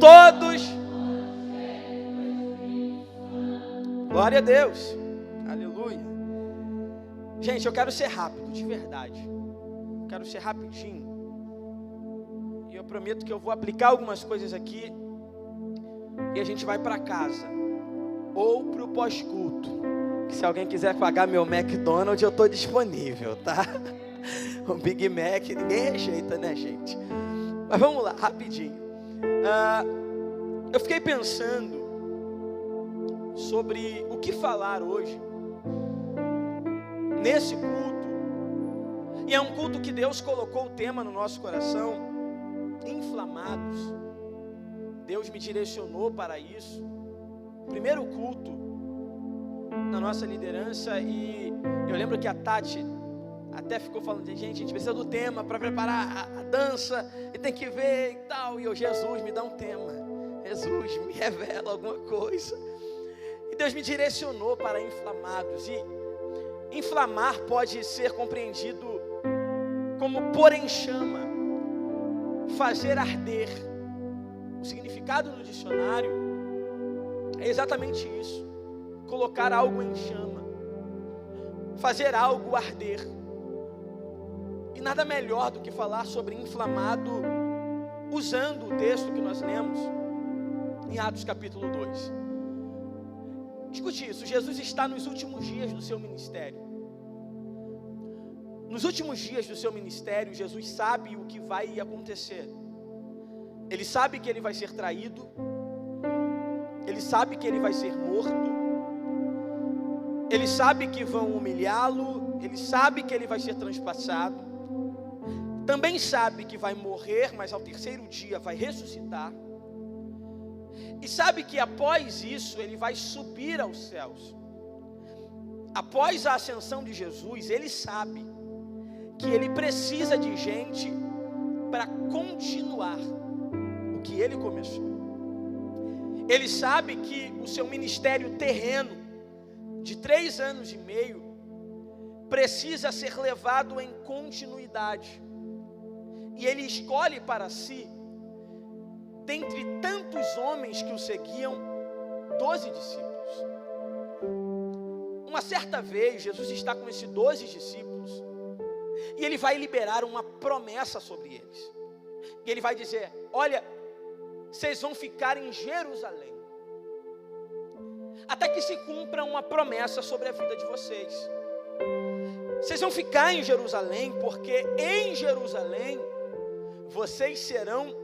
Todos. Glória a Deus. Aleluia. Gente, eu quero ser rápido, de verdade. Quero ser rapidinho. E eu prometo que eu vou aplicar algumas coisas aqui. E a gente vai para casa. Ou para o pós-culto. Que se alguém quiser pagar meu McDonald's, eu estou disponível, tá? O Big Mac, ninguém rejeita, né, gente? Mas vamos lá, rapidinho. Eu fiquei pensando sobre o que falar hoje, nesse culto, e é um culto que Deus colocou o tema no nosso coração, inflamados. Deus me direcionou para isso, primeiro culto na nossa liderança, e eu lembro que a Tati até ficou falando, gente, a gente precisa do tema para preparar a dança, e tem que ver e tal, e eu, Jesus, me dá um tema, Jesus, me revela alguma coisa, e Deus me direcionou para inflamados, e inflamar pode ser compreendido como pôr em chama, fazer arder. O significado no dicionário é exatamente isso, colocar algo em chama, fazer algo arder. E nada melhor do que falar sobre inflamado usando o texto que nós lemos em Atos capítulo 2. Escute isso, Jesus está nos últimos dias do seu ministério. Nos últimos dias do seu ministério, Jesus sabe o que vai acontecer. Ele sabe que ele vai ser traído, ele sabe que ele vai ser morto, ele sabe que vão humilhá-lo, ele sabe que ele vai ser transpassado, também sabe que vai morrer, mas ao terceiro dia vai ressuscitar, e sabe que após isso ele vai subir aos céus. Após a ascensão de Jesus, ele sabe que ele precisa de gente para continuar o que ele começou. Ele sabe que o seu ministério terreno de 3 anos e meio precisa ser levado em continuidade. E ele escolhe para si, dentre tantos homens que o seguiam, 12 discípulos. Uma certa vez, Jesus está com esses 12 discípulos, e ele vai liberar uma promessa sobre eles. E ele vai dizer, olha, vocês vão ficar em Jerusalém, até que se cumpra uma promessa sobre a vida de vocês. Vocês vão ficar em Jerusalém, porque em Jerusalém, vocês serão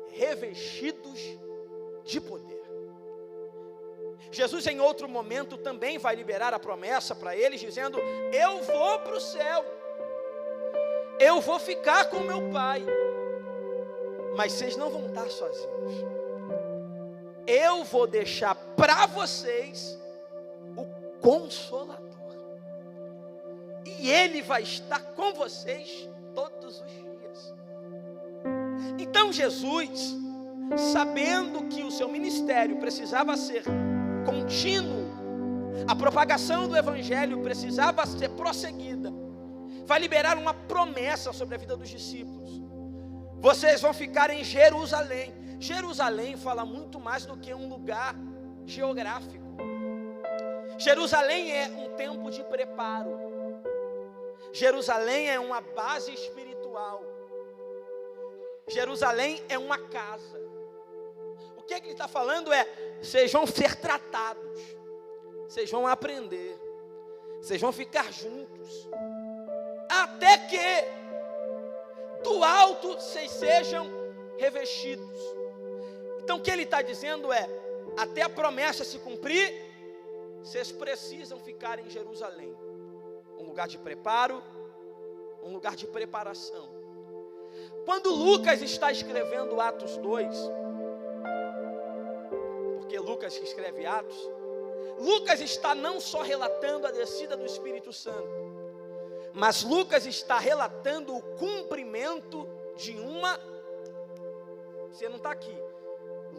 revestidos de poder. Jesus em outro momento também vai liberar a promessa para eles, dizendo, eu vou para o céu, eu vou ficar com meu Pai, mas vocês não vão estar sozinhos. Eu vou deixar para vocês o Consolador, e Ele vai estar com vocês todos os dias. Então Jesus, sabendo que o seu ministério precisava ser contínuo, a propagação do Evangelho precisava ser prosseguida, vai liberar uma promessa sobre a vida dos discípulos. Vocês vão ficar em Jerusalém. Jerusalém fala muito mais do que um lugar geográfico. Jerusalém é um tempo de preparo. Jerusalém é uma base espiritual. Jerusalém é uma casa. O que ele está falando é, vocês vão ser tratados, vocês vão aprender, vocês vão ficar juntos, até que do alto vocês sejam revestidos. Então o que ele está dizendo é, até a promessa se cumprir, vocês precisam ficar em Jerusalém, um lugar de preparo, um lugar de preparação. Quando Lucas está escrevendo Atos 2, porque Lucas que escreve Atos, Lucas está não só relatando a descida do Espírito Santo, mas Lucas está relatando o cumprimento de uma... Você não está aqui.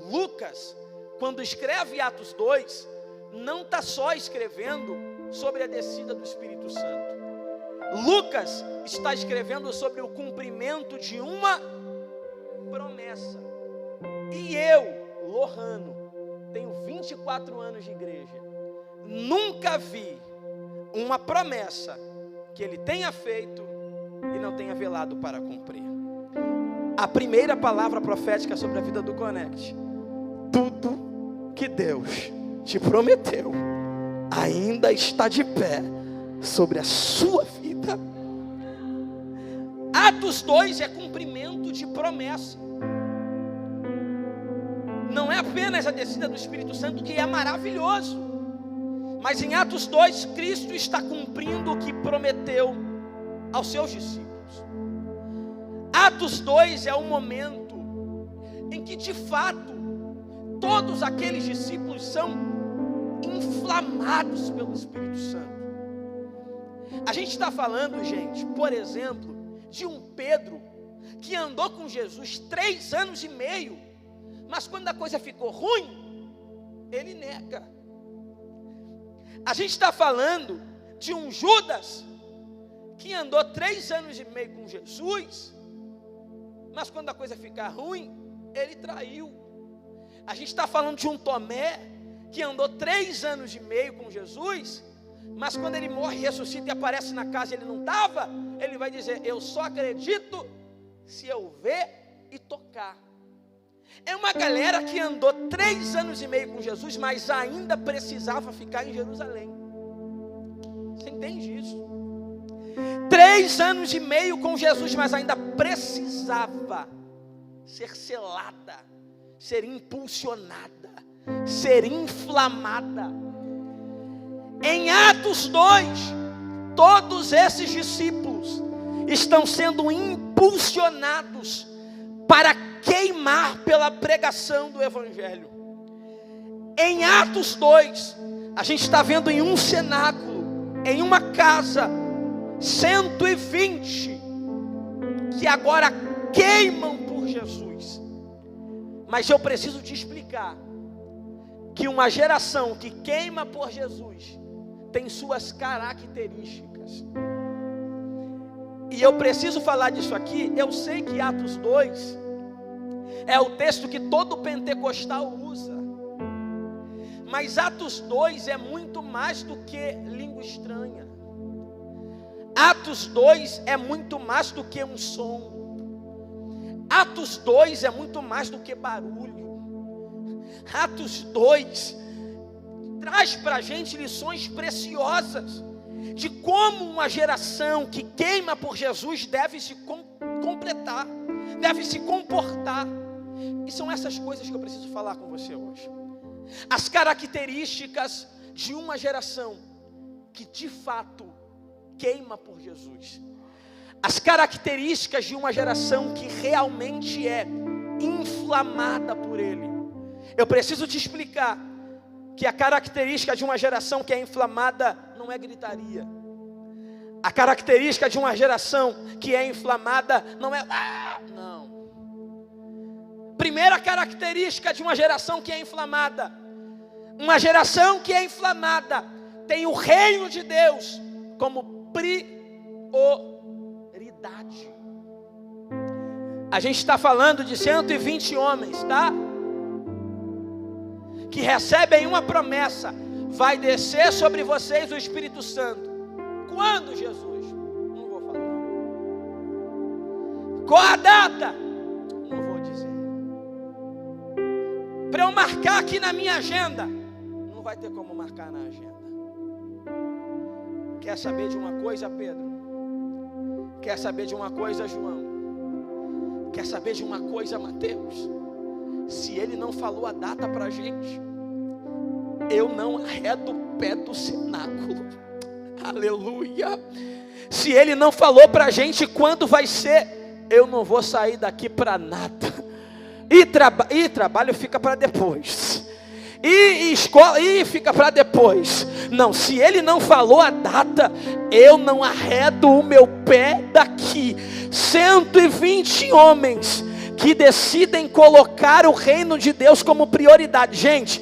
Lucas, quando escreve Atos 2, não está só escrevendo sobre a descida do Espírito Santo. Lucas está escrevendo sobre o cumprimento de uma promessa. E eu Lohano, tenho 24 anos de igreja, nunca vi uma promessa que ele tenha feito e não tenha velado para cumprir. A primeira palavra profética sobre a vida do Connect: tudo que Deus te prometeu ainda está de pé sobre a sua vida. Atos 2 é cumprimento de promessa. Não é apenas a descida do Espírito Santo, que é maravilhoso, mas em Atos 2, Cristo está cumprindo o que prometeu aos seus discípulos. Atos 2 é o momento em que, de fato, todos aqueles discípulos são inflamados pelo Espírito Santo. A gente está falando, gente, por exemplo, de um Pedro que andou com Jesus 3 anos e meio, mas quando a coisa ficou ruim, ele nega. A gente está falando de um Judas que andou 3 anos e meio com Jesus, mas quando a coisa ficar ruim, ele traiu. A gente está falando de um Tomé que andou 3 anos e meio com Jesus, mas quando ele morre, ressuscita e aparece na casa e ele não estava, ele vai dizer: eu só acredito se eu ver e tocar. É uma galera que andou 3 anos e meio com Jesus, mas ainda precisava ficar em Jerusalém. Você entende isso? 3 anos e meio com Jesus, mas ainda precisava ser selada, ser impulsionada, ser inflamada. Em Atos 2, todos esses discípulos estão sendo impulsionados para queimar pela pregação do Evangelho. Em Atos 2, a gente está vendo em um cenáculo, em uma casa, 120 que agora queimam por Jesus. Mas eu preciso te explicar que uma geração que queima por Jesus tem suas características. E eu preciso falar disso aqui. Eu sei que Atos 2 é o texto que todo pentecostal usa, mas Atos 2 é muito mais do que língua estranha. Atos 2 é muito mais do que um som. Atos 2 é muito mais do que barulho. Atos 2 traz para a gente lições preciosas de como uma geração que queima por Jesus deve se completar, deve se comportar. E são essas coisas que eu preciso falar com você hoje. As características de uma geração que de fato queima por Jesus. As características de uma geração que realmente é inflamada por Ele. Eu preciso te explicar que a característica de uma geração que é inflamada não é gritaria. A característica de uma geração que é inflamada não é não. Primeira característica de uma geração que é inflamada: uma geração que é inflamada tem o reino de Deus como prioridade. A gente está falando de 120 homens, tá? Que recebem uma promessa: vai descer sobre vocês o Espírito Santo. Quando, Jesus? Não vou falar. Qual a data? Não vou dizer. Para eu marcar aqui na minha agenda? Não vai ter como marcar na agenda. Quer saber de uma coisa, Pedro? Quer saber de uma coisa, João? Quer saber de uma coisa, Mateus? Se ele não falou a data para a gente, eu não arredo o pé do cenáculo. Aleluia. Se ele não falou para a gente quando vai ser, eu não vou sair daqui para nada. E trabalho fica para depois. E escola, fica para depois. Não, se ele não falou a data, eu não arredo o meu pé daqui. 120 homens que decidem colocar o reino de Deus como prioridade. Gente,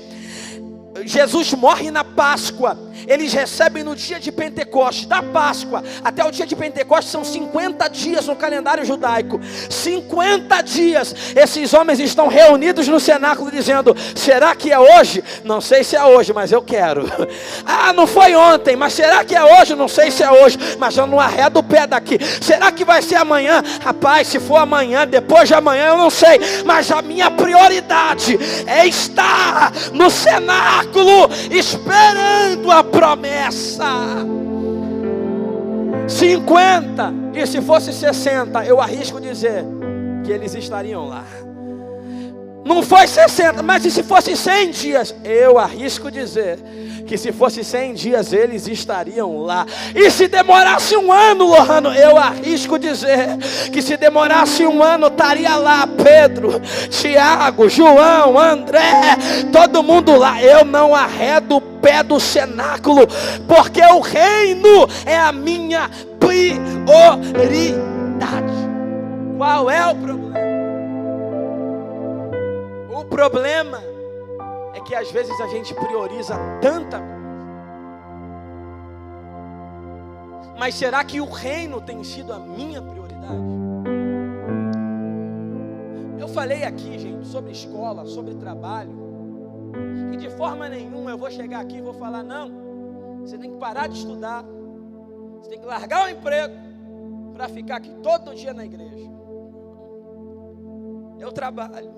Jesus morre na Páscoa eles recebem no dia de Pentecostes, da Páscoa até o dia de Pentecostes, são 50 dias no calendário judaico. 50 dias, esses homens estão reunidos no cenáculo dizendo: será que é hoje? Não sei se é hoje, mas eu quero. Ah, não foi ontem, mas será que é hoje? Não sei se é hoje, mas eu não arredo o pé daqui. Será que vai ser amanhã? Rapaz, se for amanhã, depois de amanhã, eu não sei, mas a minha prioridade é estar no cenáculo esperando a promessa. 50, e se fosse 60, eu arrisco dizer que eles estariam lá. Não foi 60, mas e se fosse 100 dias? Eu arrisco dizer que se fosse 100 dias eles estariam lá. E se demorasse um ano, Lohano, eu arrisco dizer que se demorasse um ano estaria lá Pedro, Tiago, João, André, todo mundo lá. Eu não arredo o pé do cenáculo, porque o reino é a minha prioridade. Qual é o problema? O problema é que às vezes a gente prioriza tanta coisa. Mas será que o reino tem sido a minha prioridade? Eu falei aqui, gente, sobre escola, sobre trabalho, e de forma nenhuma eu vou chegar aqui e vou falar: não, você tem que parar de estudar, você tem que largar o emprego para ficar aqui todo dia na igreja. Eu trabalho,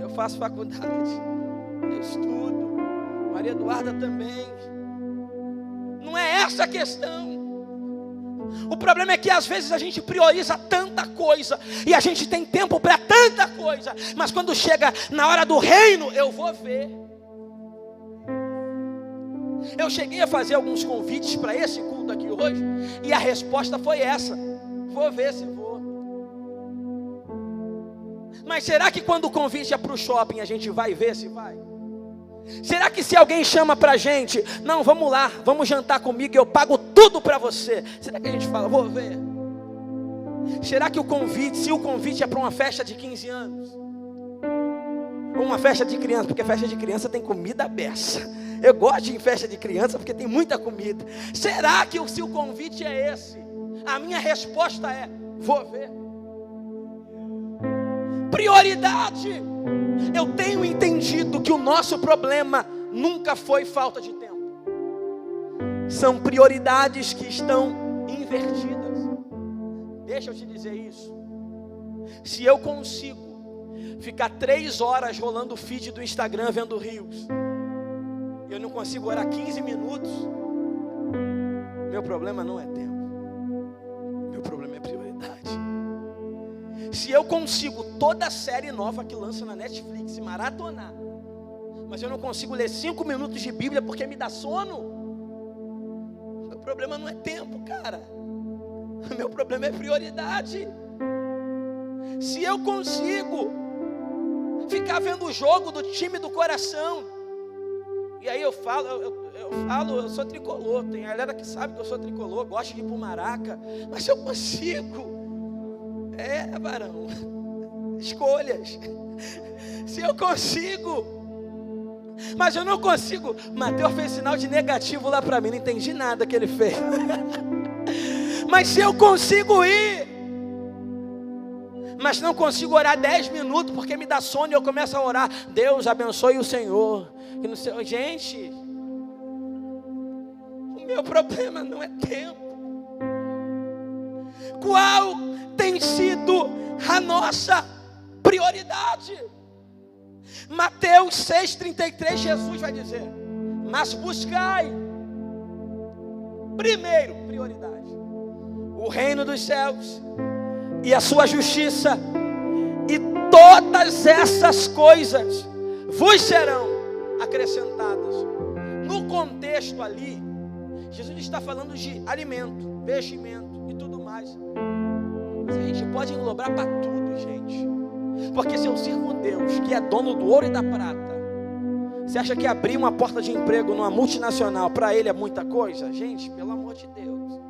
eu faço faculdade, eu estudo, Maria Eduarda também. Não é essa a questão. O problema é que às vezes a gente prioriza tanta coisa, e a gente tem tempo para tanta coisa, mas quando chega na hora do reino, eu vou ver. Eu cheguei a fazer alguns convites para esse culto aqui hoje, e a resposta foi essa: vou ver se vou. Mas será que quando o convite é para o shopping, a gente vai ver se vai? Será que se alguém chama para a gente: não, vamos lá, vamos jantar comigo, eu pago tudo para você, será que a gente fala: vou ver? Será que o convite, se o convite é para uma festa de 15 anos, ou uma festa de criança, porque festa de criança tem comida beça, eu gosto de ir em festa de criança porque tem muita comida. Será que se o convite é esse, a minha resposta é: vou ver? Prioridade. Eu tenho entendido que o nosso problema nunca foi falta de tempo, são prioridades que estão invertidas. Deixa eu te dizer isso. Se eu consigo ficar 3 horas rolando o feed do Instagram vendo reels, eu não consigo orar 15 minutos, meu problema não é tempo, meu problema é prioridade. Se eu consigo toda série nova que lança na Netflix maratonar, mas eu não consigo ler 5 minutos de Bíblia porque me dá sono, meu problema não é tempo, cara. Meu problema é prioridade. Se eu consigo ficar vendo o jogo do time do coração, e aí eu sou tricolor, tem a galera que sabe que eu sou tricolor, gosto de ir pro Maraca, mas se eu consigo, varão, escolhas. Se eu consigo, mas eu não consigo. Mateus fez sinal de negativo lá para mim, não entendi nada que ele fez. Mas se eu consigo ir, mas não consigo orar 10 minutos porque me dá sono e eu começo a orar: Deus abençoe o Senhor. E não sei, gente, o meu problema não é tempo. Qual tem sido a nossa prioridade? Mateus 6,33, Jesus vai dizer: mas buscai primeiro, prioridade, o reino dos céus e a sua justiça, e todas essas coisas vos serão acrescentadas. No contexto ali, Jesus está falando de alimento, vestimento e tudo mais. Mas a gente pode englobar para tudo, gente. Porque se eu sirvo Deus, que é dono do ouro e da prata, você acha que abrir uma porta de emprego numa multinacional para ele é muita coisa? Gente, pelo amor de Deus.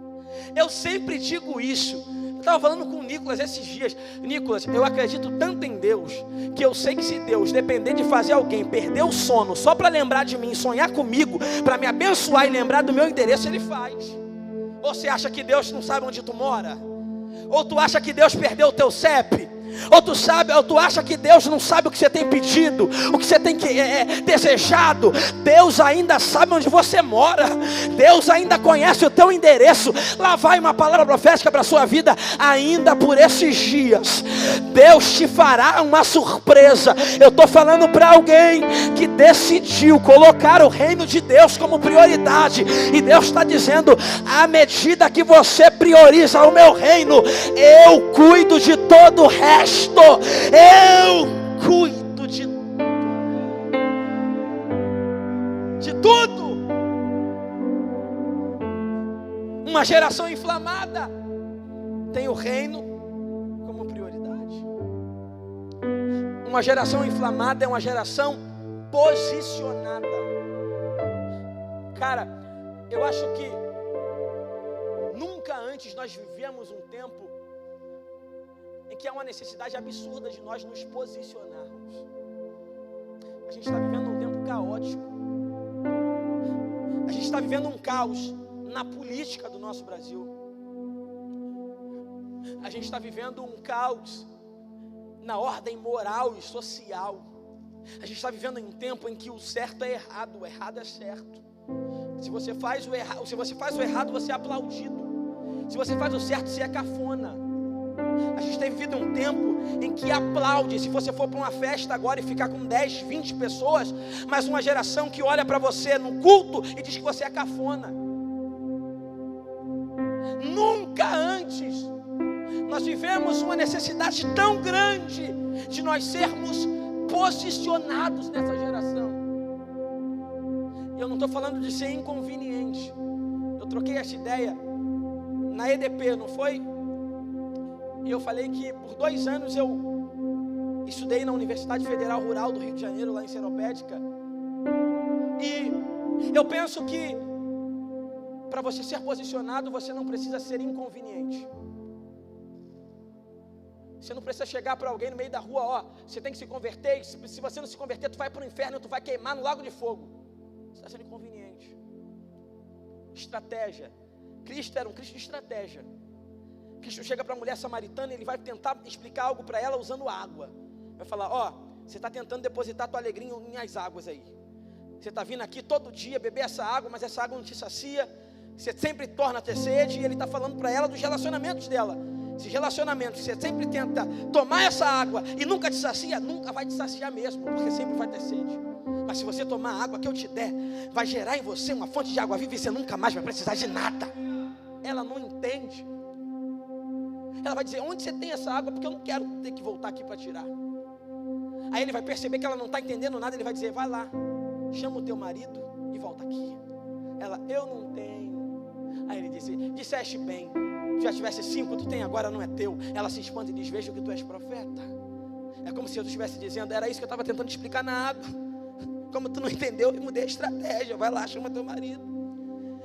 Eu sempre digo isso. Eu estava falando com o Nicolas esses dias. Nicolas, eu acredito tanto em Deus, que eu sei que se Deus depender de fazer alguém perder o sono só para lembrar de mim, sonhar comigo, para me abençoar e lembrar do meu endereço, Ele faz. Ou você acha que Deus não sabe onde tu mora? Ou tu acha que Deus perdeu o teu CEP? Ou tu acha que Deus não sabe o que você tem pedido, o que você tem desejado? Deus ainda sabe onde você mora. Deus ainda conhece o teu endereço. Lá vai uma palavra profética para a sua vida. Ainda por esses dias Deus te fará uma surpresa. Eu estou falando para alguém que decidiu colocar o reino de Deus como prioridade. E Deus está dizendo: à medida que você prioriza o meu reino, eu cuido de todo o resto. Eu cuido de tudo. Uma geração inflamada tem o reino como prioridade. Uma geração inflamada é uma geração posicionada. Cara, eu acho que nunca antes nós vivemos um tempo em que há uma necessidade absurda de nós nos posicionarmos. A gente está vivendo um tempo caótico. A gente está vivendo um caos na política do nosso Brasil. A gente está vivendo um caos na ordem moral e social. A gente está vivendo em um tempo em que o certo é errado, o errado é certo. Se você faz o errado, você é aplaudido. Se você faz o certo, você é cafona. A gente tem vivido um tempo em que aplaude se você for para uma festa agora e ficar com 10, 20 pessoas, mas uma geração que olha para você no culto e diz que você é cafona. Nunca antes nós vivemos uma necessidade tão grande de nós sermos posicionados nessa geração. Eu não estou falando de ser inconveniente. Eu troquei essa ideia na EDP, não foi? E eu falei que por 2 anos eu estudei na Universidade Federal Rural do Rio de Janeiro, lá em Seropédica. E eu penso que para você ser posicionado, você não precisa ser inconveniente. Você não precisa chegar para alguém no meio da rua: ó, você tem que se converter, se você não se converter, tu vai para o inferno, tu vai queimar no lago de fogo. Você está sendo inconveniente. Estratégia. Cristo era um Cristo de estratégia. Cristo chega para a mulher samaritana e ele vai tentar explicar algo para ela usando água. Vai falar: ó, você está tentando depositar tua alegria em as águas aí. Você está vindo aqui todo dia beber essa água, mas essa água não te sacia. Você sempre torna a ter sede. E ele está falando para ela dos relacionamentos dela. Esses relacionamentos, você sempre tenta tomar essa água e nunca te sacia, nunca vai te saciar mesmo, porque sempre vai ter sede. Mas se você tomar a água que eu te der, vai gerar em você uma fonte de água viva e você nunca mais vai precisar de nada. Ela não entende. Ela vai dizer: onde você tem essa água? Porque eu não quero ter que voltar aqui para tirar. Aí ele vai perceber que ela não está entendendo nada. Ele vai dizer: vai lá, chama o teu marido e volta aqui. Ela: eu não tenho. Aí ele disse: disseste bem, já tivesse 5, tu tem, agora não é teu. Ela se espanta e diz: veja que tu és profeta. É como se eu estivesse dizendo: era isso que eu estava tentando explicar na água. Como tu não entendeu, eu mudei a estratégia. Vai lá, chama teu marido.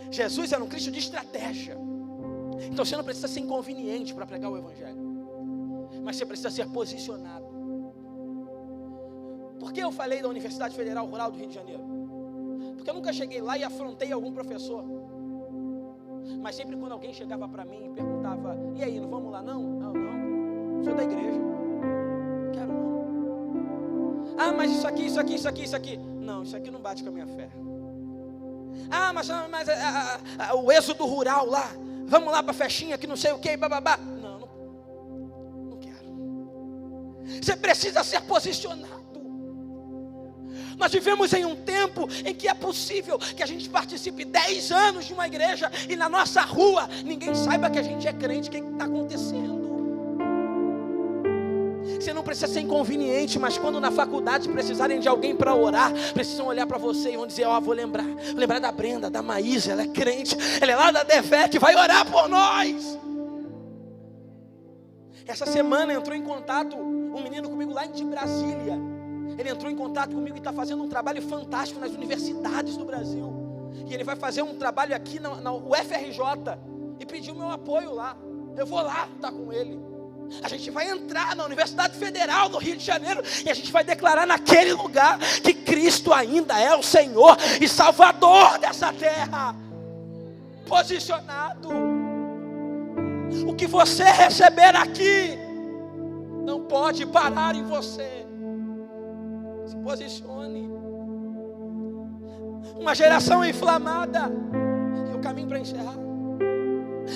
Jesus era um Cristo de estratégia. Então você não precisa ser inconveniente para pregar o Evangelho, mas você precisa ser posicionado. Por que eu falei da Universidade Federal Rural do Rio de Janeiro? Porque eu nunca cheguei lá e afrontei algum professor. Mas sempre quando alguém chegava para mim e perguntava: e aí, não vamos lá não? Não, sou da igreja, quero não. Ah, mas isso aqui. Não, isso aqui não bate com a minha fé. Ah, mas o êxodo rural lá, vamos lá para festinha que não sei o que, bababá. Não quero. Você precisa ser posicionado. Nós vivemos em um tempo em que é possível que a gente participe 10 anos de uma igreja e na nossa rua ninguém saiba que a gente é crente. O que está acontecendo? Você não precisa ser inconveniente, mas quando na faculdade precisarem de alguém para orar, precisam olhar para você e vão dizer: ó, vou lembrar da Brenda, da Maísa, ela é crente, ela é lá da Devec, vai orar por nós. Essa semana entrou em contato um menino comigo lá de Brasília. Ele entrou em contato comigo e está fazendo um trabalho fantástico nas universidades do Brasil. E ele vai fazer um trabalho aqui na UFRJ e pediu meu apoio lá. Eu vou lá estar com ele. A gente vai entrar na Universidade Federal do Rio de Janeiro e a gente vai declarar naquele lugar que Cristo ainda é o Senhor e Salvador dessa terra. Posicionado. O que você receber aqui não pode parar em você. Se posicione. Uma geração inflamada. E o caminho para encerrar.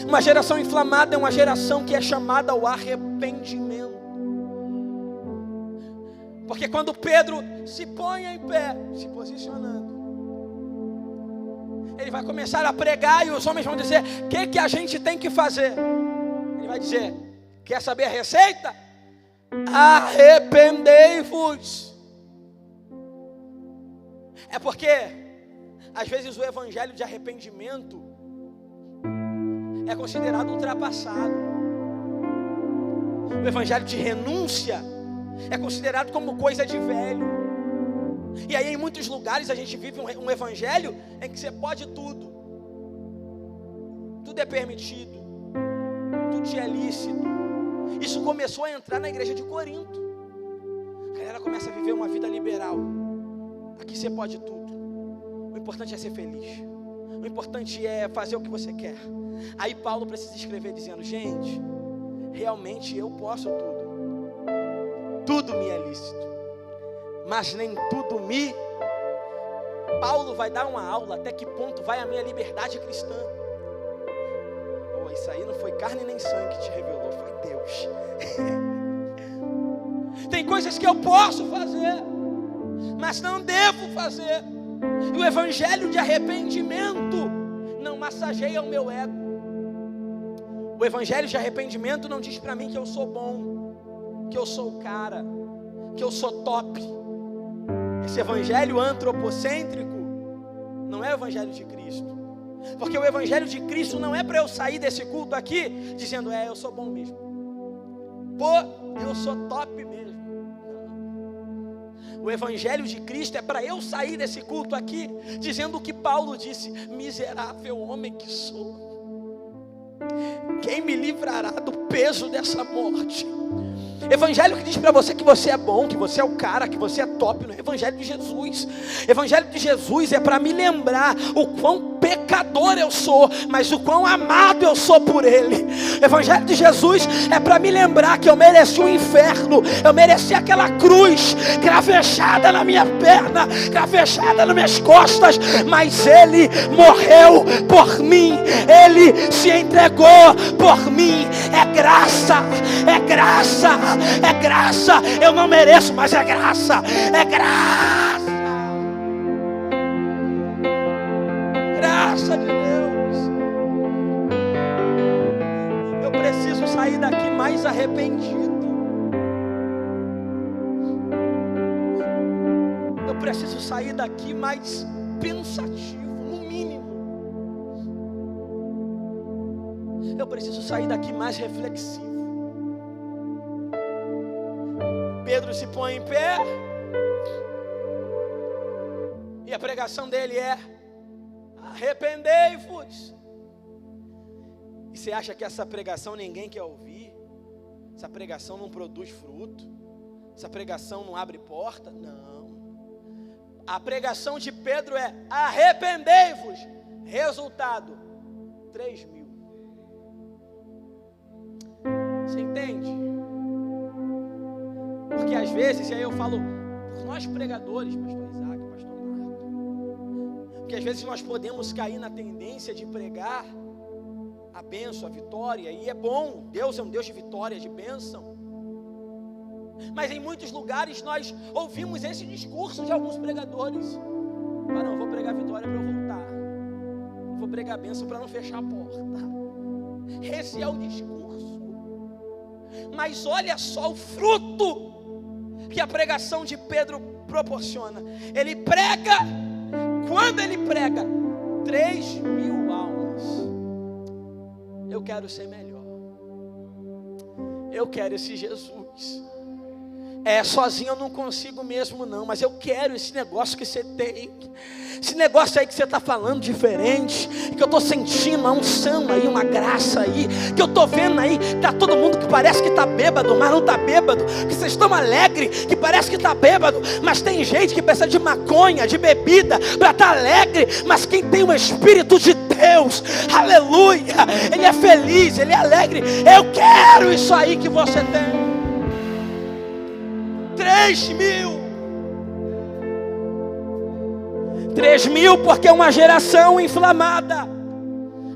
Uma geração inflamada é uma geração que é chamada ao arrependimento. Porque quando Pedro se põe em pé, se posicionando, ele vai começar a pregar e os homens vão dizer: o que a gente tem que fazer? Ele vai dizer: quer saber a receita? Arrependei-vos. É porque às vezes o evangelho de arrependimento é considerado ultrapassado. O evangelho de renúncia é considerado como coisa de velho. E aí em muitos lugares a gente vive um evangelho em que você pode tudo. Tudo é permitido. Tudo é lícito. Isso começou a entrar na igreja de Corinto. A galera começa a viver uma vida liberal. Aqui você pode tudo. O importante é ser feliz. O importante é fazer o que você quer. Aí Paulo precisa escrever dizendo: gente, realmente eu posso tudo. Tudo me é lícito, mas nem tudo me. Paulo vai dar uma aula até que ponto vai a minha liberdade cristã. Oh, isso aí não foi carne nem sangue que te revelou, foi Deus. Tem coisas que eu posso fazer, mas não devo fazer. E o evangelho de arrependimento não massageia o meu ego. O evangelho de arrependimento não diz para mim que eu sou bom, que eu sou o cara, que eu sou top. Esse evangelho antropocêntrico não é o evangelho de Cristo. Porque o evangelho de Cristo não é para eu sair desse culto aqui dizendo: eu sou bom mesmo. Pô, eu sou top mesmo. Não. O evangelho de Cristo é para eu sair desse culto aqui dizendo o que Paulo disse: miserável homem que sou. Quem me livrará do peso dessa morte? Evangelho que diz para você que você é bom, que você é o cara, que você é top. Não é evangelho de Jesus. Evangelho de Jesus é para me lembrar o quão pecador eu sou, mas o quão amado eu sou por Ele. Evangelho de Jesus é para me lembrar que eu mereci o inferno, eu mereci aquela cruz cravejada na minha perna, cravejada nas minhas costas, mas Ele morreu por mim, Ele se entregou por mim. É graça, é graça, é graça. Eu não mereço, mas é graça, é graça. Graça de Deus. Eu preciso sair daqui mais arrependido. Eu preciso sair daqui mais pensativo, no mínimo. Eu preciso sair daqui mais reflexivo. Pedro se põe em pé e a pregação dele é: arrependei-vos. E você acha que essa pregação ninguém quer ouvir? Essa pregação não produz fruto? Essa pregação não abre porta? Não. A pregação de Pedro é: arrependei-vos. Resultado: 3.000. Você entende? Porque às vezes, e aí eu falo por nós pregadores, pastor Isaac, pastor Marco, porque às vezes nós podemos cair na tendência de pregar a bênção, a vitória, e é bom, Deus é um Deus de vitória, de bênção. Mas em muitos lugares nós ouvimos esse discurso de alguns pregadores: não, vou pregar vitória para eu voltar, vou pregar a bênção para não fechar a porta. Esse é o discurso. Mas olha só o fruto que a pregação de Pedro proporciona. Ele prega, quando ele prega, 3.000 almas. Eu quero ser melhor. Eu quero esse Jesus. Sozinho eu não consigo mesmo não, mas eu quero esse negócio que você tem, esse negócio aí que você está falando diferente, que eu estou sentindo uma unção aí, uma graça aí, que eu estou vendo aí, tá todo mundo que parece que está bêbado, mas não está bêbado, que vocês estão alegres, que parece que está bêbado, mas tem gente que precisa de maconha, de bebida, para estar alegre, mas quem tem o Espírito de Deus, aleluia, ele é feliz, ele é alegre. Eu quero isso aí que você tem. 3.000, porque uma geração inflamada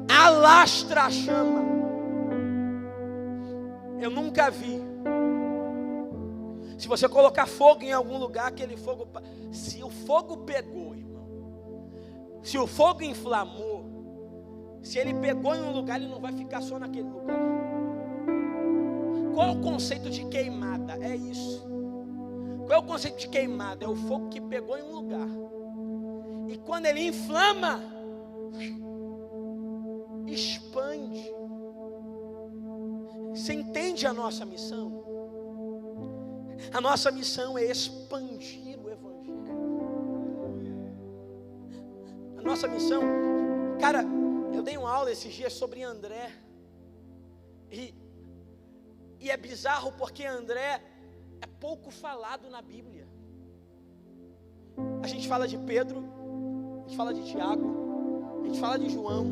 alastra a chama. Eu nunca vi. Se você colocar fogo em algum lugar, aquele fogo, se o fogo pegou, irmão, se o fogo inflamou, se ele pegou em um lugar, ele não vai ficar só naquele lugar. Qual é o conceito de queimada? É isso. Qual é o conceito de queimada? É o fogo que pegou em um lugar, e quando ele inflama, expande. Você entende a nossa missão? A nossa missão é expandir o Evangelho. A nossa missão, cara, eu dei uma aula esses dias sobre André, e é bizarro porque André é pouco falado na Bíblia. A gente fala de Pedro, a gente fala de Tiago, a gente fala de João.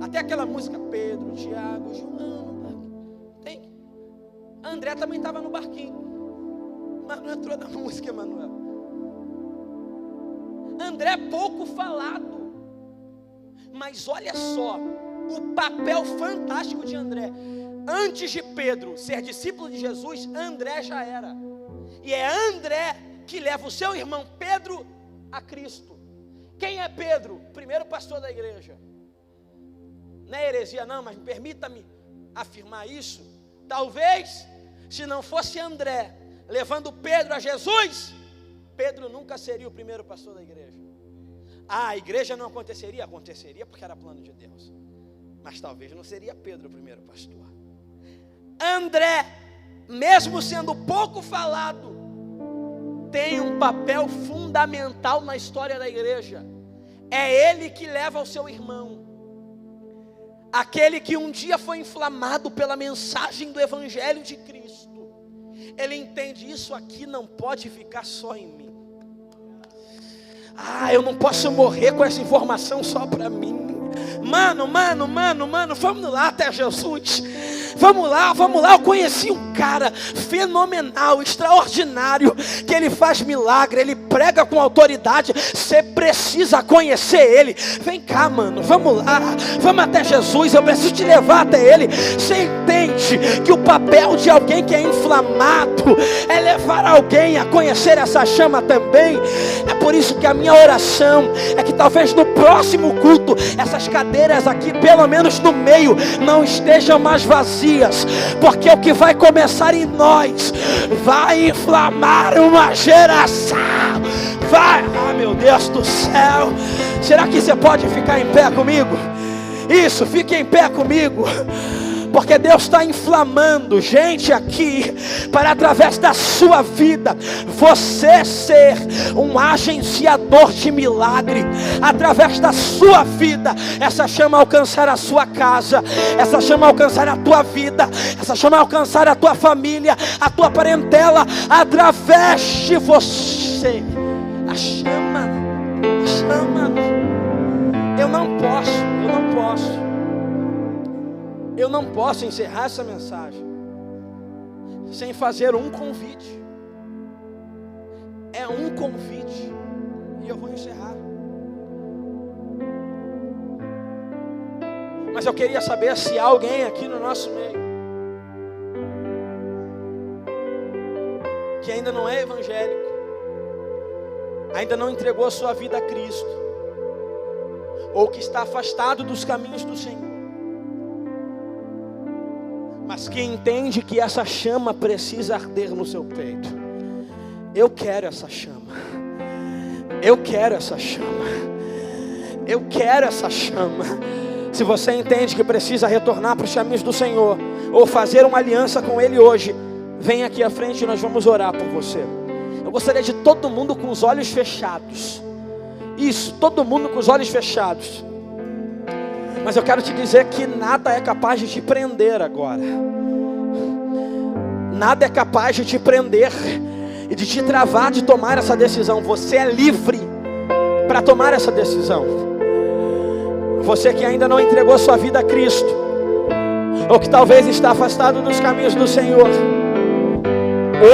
Até aquela música, Pedro, Tiago, João, tem. André também estava no barquinho, mas não entrou na música, Emanuel. André é pouco falado, mas olha só o papel fantástico de André. Antes de Pedro ser discípulo de Jesus, André já era. E é André que leva o seu irmão Pedro a Cristo. Quem é Pedro? Primeiro pastor da igreja. Não é heresia não, mas permita-me afirmar isso. Talvez, se não fosse André levando Pedro a Jesus, Pedro nunca seria o primeiro pastor da igreja. A igreja não aconteceria? Aconteceria porque era plano de Deus. Mas talvez não seria Pedro o primeiro pastor. André, mesmo sendo pouco falado, tem um papel fundamental na história da igreja. É ele que leva o seu irmão, aquele que um dia foi inflamado pela mensagem do Evangelho de Cristo. Ele entende, isso aqui não pode ficar só em mim. Eu não posso morrer com essa informação só para mim. Mano, vamos lá até Jesus. Vamos lá, eu conheci um cara fenomenal, extraordinário, que ele faz milagre, ele prega com autoridade, você precisa conhecer ele. Vem cá, mano, vamos lá, vamos até Jesus, eu preciso te levar até ele. Você entende que o papel de alguém que é inflamado é levar alguém a conhecer essa chama também? É por isso que a minha oração é que talvez no próximo culto, essas cadeiras aqui, pelo menos no meio, não estejam mais vazias, porque o que vai começar em nós vai inflamar uma geração. Vai, meu Deus do céu. Será que você pode ficar em pé comigo? Isso, fique em pé comigo. Porque Deus está inflamando gente aqui, para através da sua vida, você ser um agenciador de milagre. Através da sua vida, essa chama alcançar a sua casa, essa chama alcançar a tua vida, essa chama alcançar a tua família, a tua parentela, através de você. A chama. Eu não posso encerrar essa mensagem sem fazer um convite. É um convite, e eu vou encerrar. Mas eu queria saber se há alguém aqui no nosso meio que ainda não é evangélico, ainda não entregou a sua vida a Cristo, ou que está afastado dos caminhos do Senhor, mas que entende que essa chama precisa arder no seu peito. Eu quero essa chama. Eu quero essa chama. Eu quero essa chama. Se você entende que precisa retornar para os caminhos do Senhor, ou fazer uma aliança com Ele hoje, vem aqui à frente e nós vamos orar por você. Eu gostaria de todo mundo com os olhos fechados. Isso, todo mundo com os olhos fechados. Mas eu quero te dizer que nada é capaz de te prender agora. Nada é capaz de te prender e de te travar de tomar essa decisão. Você é livre para tomar essa decisão. Você que ainda não entregou sua vida a Cristo, ou que talvez está afastado dos caminhos do Senhor,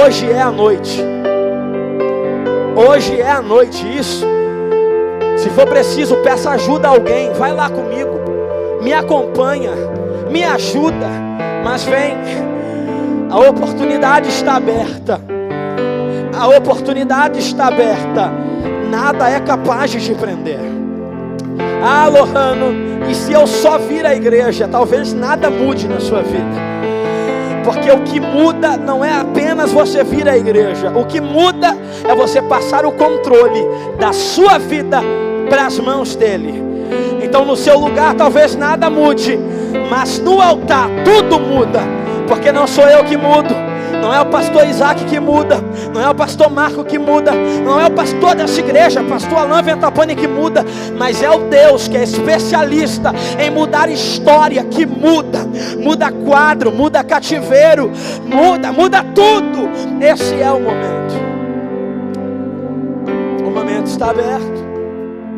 hoje é a noite. Hoje é a noite, isso. Se for preciso, peça ajuda a alguém. Vai lá comigo, me acompanha, me ajuda. Mas vem, a oportunidade está aberta. A oportunidade está aberta. Nada é capaz de te prender. Ah, Lohano, e se eu só vir à igreja, talvez nada mude na sua vida. Porque o que muda não é apenas você vir à igreja. O que muda é você passar o controle da sua vida para as mãos dele. Então no seu lugar talvez nada mude, mas no altar tudo muda. Porque não sou eu que mudo, não é o pastor Isaac que muda, não é o pastor Marco que muda, não é o pastor dessa igreja, pastor Alain Ventapani que muda, mas é o Deus que é especialista em mudar história, que muda quadro, muda cativeiro, muda tudo. Esse é o momento. O momento está aberto.